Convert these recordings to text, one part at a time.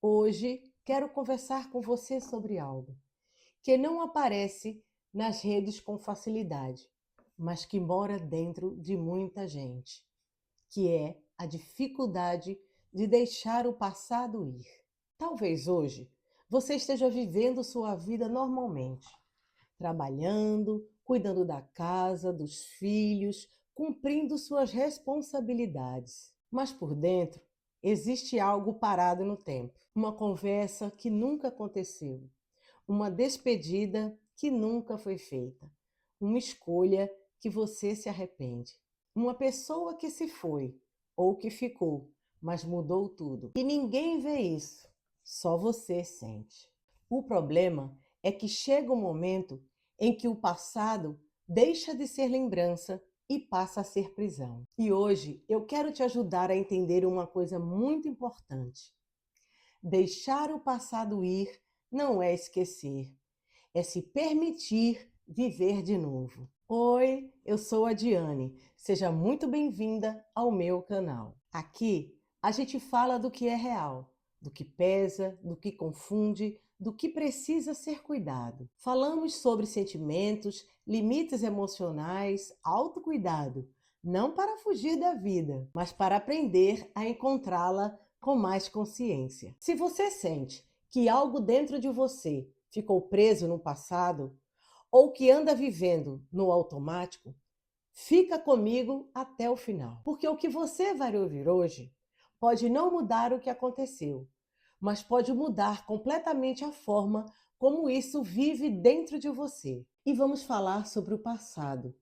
Hoje quero conversar com você sobre algo que não aparece nas redes com facilidade, mas que mora dentro de muita gente, que é a dificuldade de deixar o passado ir. Talvez hoje você esteja vivendo sua vida normalmente, trabalhando, cuidando da casa, dos filhos, cumprindo suas responsabilidades. Mas por dentro existe algo parado no tempo, uma conversa que nunca aconteceu, uma despedida que nunca foi feita, uma escolha que você se arrepende, uma pessoa que se foi ou que ficou, mas mudou tudo. E ninguém vê isso, só você sente. O problema é que chega um momento em que o passado deixa de ser lembrança e passa a ser prisão. E hoje eu quero te ajudar a entender uma coisa muito importante. Deixar o passado ir não é esquecer, é se permitir viver de novo. Oi, eu sou a Diane. Seja muito bem-vinda ao meu canal. Aqui a gente fala do que é real, do que pesa, do que confunde, do que precisa ser cuidado. Falamos sobre sentimentos, limites emocionais, autocuidado, não para fugir da vida, mas para aprender a encontrá-la com mais consciência. Se você sente que algo dentro de você ficou preso no passado ou que anda vivendo no automático, fica comigo até o final. Porque o que você vai ouvir hoje pode não mudar o que aconteceu, mas pode mudar completamente a forma como isso vive dentro de você. E vamos falar sobre o passado,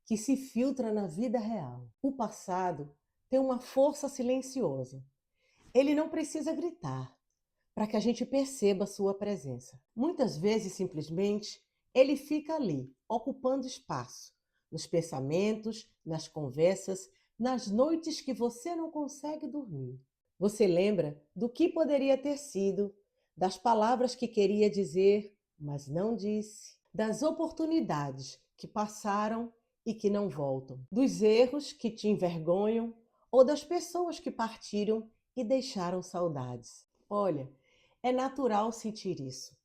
que se filtra na vida real. O passado tem uma força silenciosa. Ele não precisa gritar para que a gente perceba a sua presença. Muitas vezes, simplesmente, ele fica ali, ocupando espaço, nos pensamentos, nas conversas, nas noites que você não consegue dormir. Você lembra do que poderia ter sido, das palavras que queria dizer, mas não disse, das oportunidades que passaram e que não voltam, dos erros que te envergonham ou das pessoas que partiram e deixaram saudades. Olha, é natural sentir isso,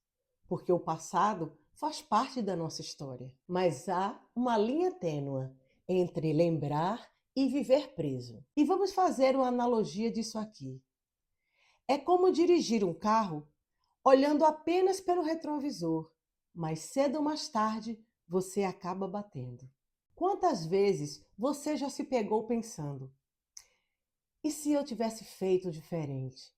porque o passado faz parte da nossa história. Mas há uma linha tênue entre lembrar e viver preso. E vamos fazer uma analogia disso aqui. É como dirigir um carro olhando apenas pelo retrovisor, mas cedo ou mais tarde você acaba batendo. Quantas vezes você já se pegou pensando: e se eu tivesse feito diferente?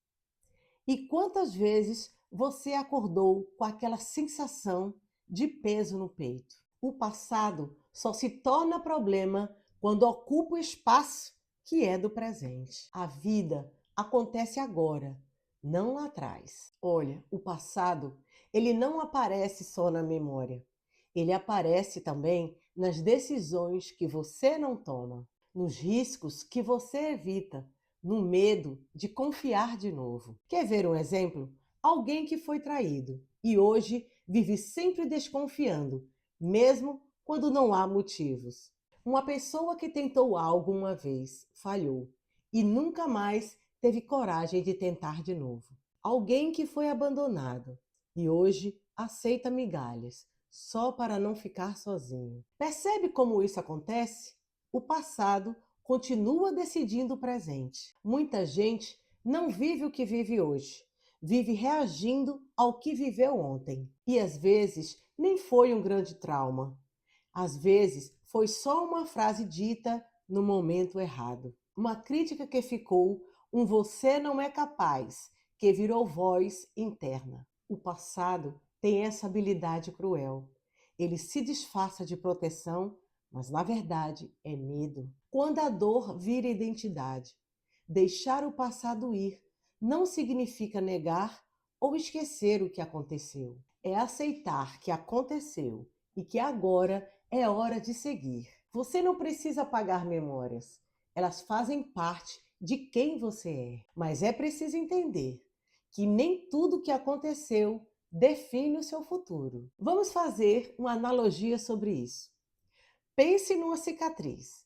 E quantas vezes você acordou com aquela sensação de peso no peito? O passado só se torna problema quando ocupa o espaço que é do presente. A vida acontece agora, não lá atrás. Olha, o passado, ele não aparece só na memória. Ele aparece também nas decisões que você não toma, nos riscos que você evita, no medo de confiar de novo. Quer ver um exemplo? Alguém que foi traído e hoje vive sempre desconfiando, mesmo quando não há motivos. Uma pessoa que tentou algo uma vez, falhou e nunca mais teve coragem de tentar de novo. Alguém que foi abandonado e hoje aceita migalhas só para não ficar sozinho. Percebe como isso acontece? O passado continua decidindo o presente. Muita gente não vive o que vive hoje, vive reagindo ao que viveu ontem. E às vezes nem foi um grande trauma. Às vezes foi só uma frase dita no momento errado. Uma crítica que ficou, um você não é capaz, que virou voz interna. O passado tem essa habilidade cruel. Ele se disfarça de proteção, mas na verdade é medo. Quando a dor vira identidade, deixar o passado ir não significa negar ou esquecer o que aconteceu. É aceitar que aconteceu e que agora é hora de seguir. Você não precisa apagar memórias. Elas fazem parte de quem você é. Mas é preciso entender que nem tudo que aconteceu define o seu futuro. Vamos fazer uma analogia sobre isso. Pense numa cicatriz.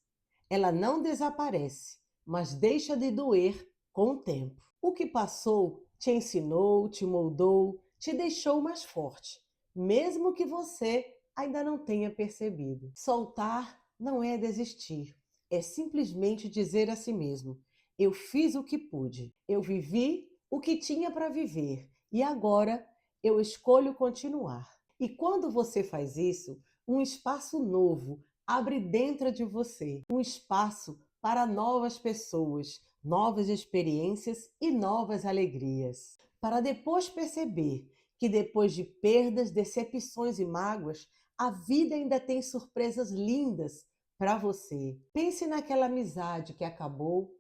Ela não desaparece, mas deixa de doer com o tempo. O que passou te ensinou, te moldou, te deixou mais forte, mesmo que você ainda não tenha percebido. Soltar não é desistir, é simplesmente dizer a si mesmo: eu fiz o que pude, eu vivi o que tinha para viver e agora eu escolho continuar. E quando você faz isso, um espaço novo abre dentro de você, um espaço para novas pessoas, novas experiências e novas alegrias. Para depois perceber que depois de perdas, decepções e mágoas, a vida ainda tem surpresas lindas para você. Pense naquela amizade que acabou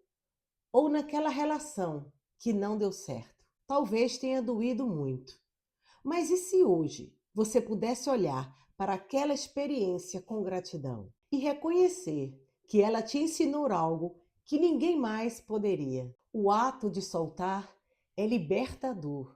ou naquela relação que não deu certo. Talvez tenha doído muito. Mas e se hoje você pudesse olhar para aquela experiência com gratidão e reconhecer que ela te ensinou algo que ninguém mais poderia? O ato de soltar é libertador.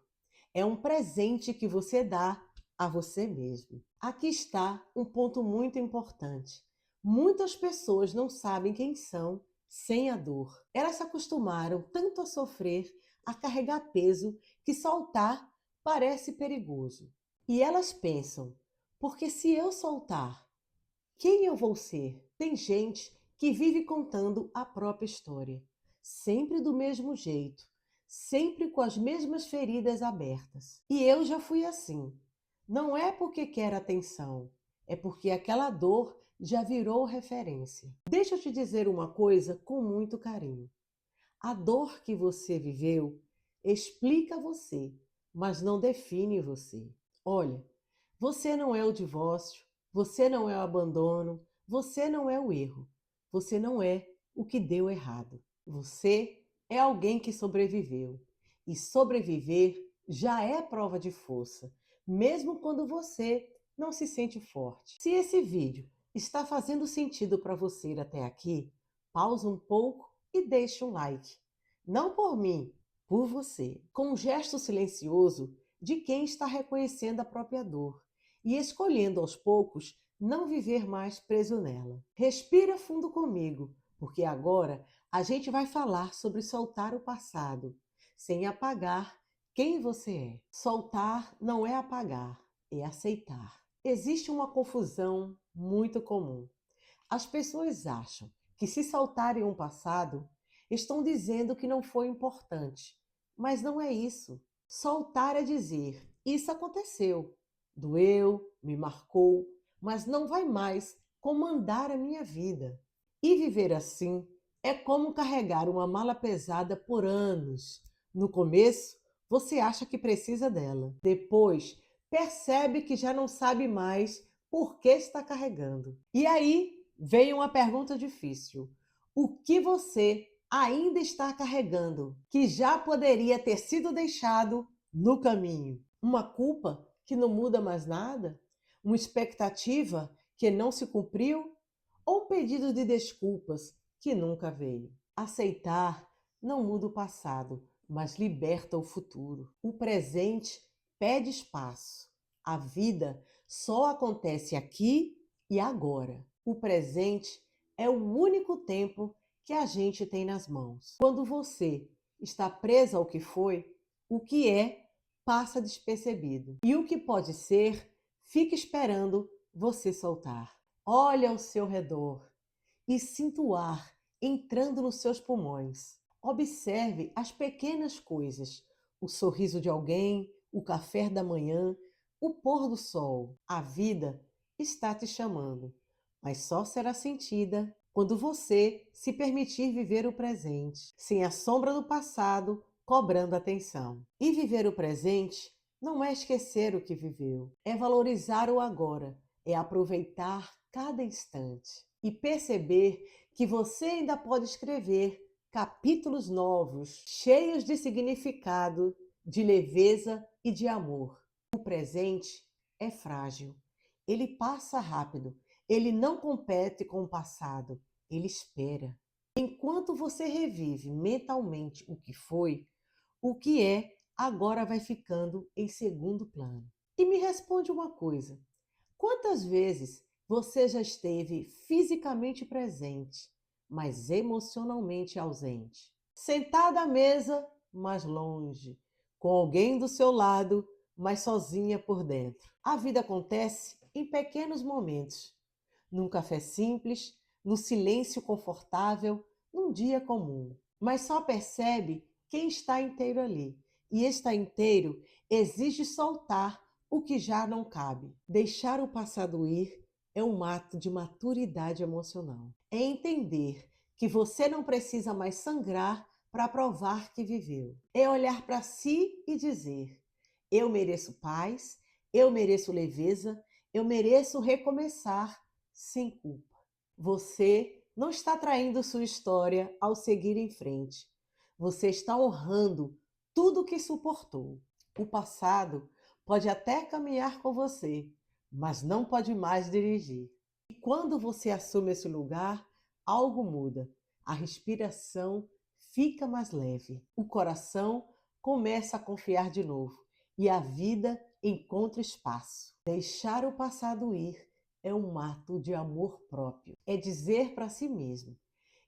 É um presente que você dá a você mesmo. Aqui está um ponto muito importante. Muitas pessoas não sabem quem são sem a dor. Elas se acostumaram tanto a sofrer, a carregar peso, que soltar parece perigoso. E elas pensam: porque se eu soltar, quem eu vou ser? Tem gente que vive contando a própria história, sempre do mesmo jeito, sempre com as mesmas feridas abertas. E eu já fui assim. Não é porque quer atenção, é porque aquela dor já virou referência. Deixa eu te dizer uma coisa com muito carinho. A dor que você viveu explica você, mas não define você. Olha, você não é o divórcio, você não é o abandono, você não é o erro, você não é o que deu errado. Você é alguém que sobreviveu. E sobreviver já é prova de força, mesmo quando você não se sente forte. Se esse vídeo está fazendo sentido para você até aqui, pausa um pouco e deixe um like. Não por mim, por você. Com um gesto silencioso de quem está reconhecendo a própria dor e escolhendo aos poucos não viver mais preso nela. Respira fundo comigo, porque agora a gente vai falar sobre soltar o passado, sem apagar quem você é. Soltar não é apagar, é aceitar. Existe uma confusão muito comum. As pessoas acham que se soltarem um passado, estão dizendo que não foi importante. Mas não é isso. Soltar é dizer: isso aconteceu, doeu, me marcou, mas não vai mais comandar a minha vida. E viver assim é como carregar uma mala pesada por anos. No começo, você acha que precisa dela. Depois, percebe que já não sabe mais por que está carregando. E aí vem uma pergunta difícil. O que você ainda está carregando que já poderia ter sido deixado no caminho? Uma culpa que não muda mais nada? Uma expectativa que não se cumpriu? Ou um pedido de desculpas que nunca veio? Aceitar não muda o passado, mas liberta o futuro. O presente pede espaço. A vida só acontece aqui e agora. O presente é o único tempo que a gente tem nas mãos. Quando você está preso ao que foi, o que é passa despercebido. E o que pode ser, fica esperando você soltar. Olha ao seu redor e sinta o ar entrando nos seus pulmões. Observe as pequenas coisas: o sorriso de alguém, o café da manhã, o pôr do sol. A vida está te chamando, mas só será sentida quando você se permitir viver o presente, sem a sombra do passado cobrando atenção. E viver o presente não é esquecer o que viveu, é valorizar o agora, é aproveitar cada instante e perceber que você ainda pode escrever capítulos novos, cheios de significado, de leveza e de amor. O presente é frágil, ele passa rápido, ele não compete com o passado, ele espera. Enquanto você revive mentalmente o que foi, o que é agora vai ficando em segundo plano. E me responde uma coisa: quantas vezes você já esteve fisicamente presente, mas emocionalmente ausente? Sentada à mesa, mas longe, com alguém do seu lado, mas sozinha por dentro. A vida acontece em pequenos momentos, num café simples, no silêncio confortável, num dia comum. Mas só percebe quem está inteiro ali. E estar inteiro exige soltar o que já não cabe. Deixar o passado ir é um ato de maturidade emocional. É entender que você não precisa mais sangrar para provar que viveu. É olhar para si e dizer: eu mereço paz, eu mereço leveza, eu mereço recomeçar sem culpa. Você não está traindo sua história ao seguir em frente. Você está honrando tudo o que suportou. O passado pode até caminhar com você, mas não pode mais dirigir. E quando você assume esse lugar, algo muda. A respiração fica mais leve. O coração começa a confiar de novo e a vida encontra espaço. Deixar o passado ir é um ato de amor próprio. É dizer para si mesmo: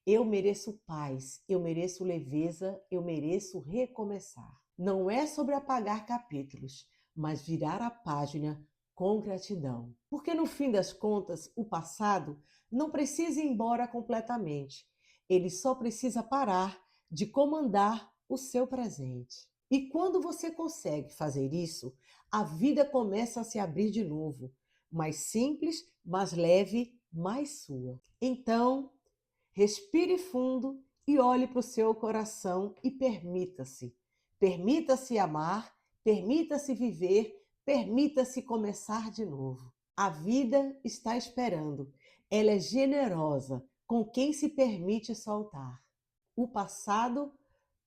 eu mereço paz, eu mereço leveza, eu mereço recomeçar. Não é sobre apagar capítulos, mas virar a página com gratidão. Porque no fim das contas, o passado não precisa ir embora completamente. Ele só precisa parar de comandar o seu presente. E quando você consegue fazer isso, a vida começa a se abrir de novo, mais simples, mais leve, mais sua. Então, respire fundo e olhe para o seu coração e permita-se. Permita-se amar, permita-se viver, permita-se começar de novo. A vida está esperando. Ela é generosa com quem se permite soltar. O passado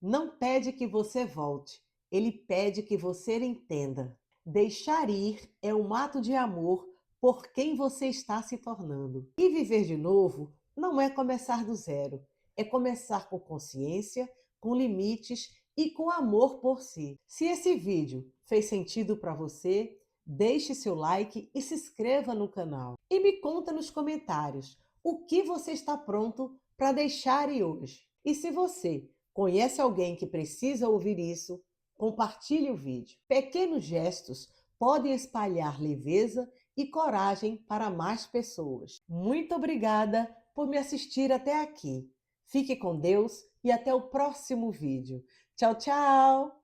não pede que você volte, ele pede que você entenda. Deixar ir é um ato de amor por quem você está se tornando. E viver de novo não é começar do zero, é começar com consciência, com limites e com amor por si. Se esse vídeo fez sentido para você, deixe seu like e se inscreva no canal. E me conta nos comentários o que você está pronto para deixar ir hoje. E se você conhece alguém que precisa ouvir isso, compartilhe o vídeo. Pequenos gestos podem espalhar leveza e coragem para mais pessoas. Muito obrigada por me assistir até aqui. Fique com Deus e até o próximo vídeo. Tchau, tchau!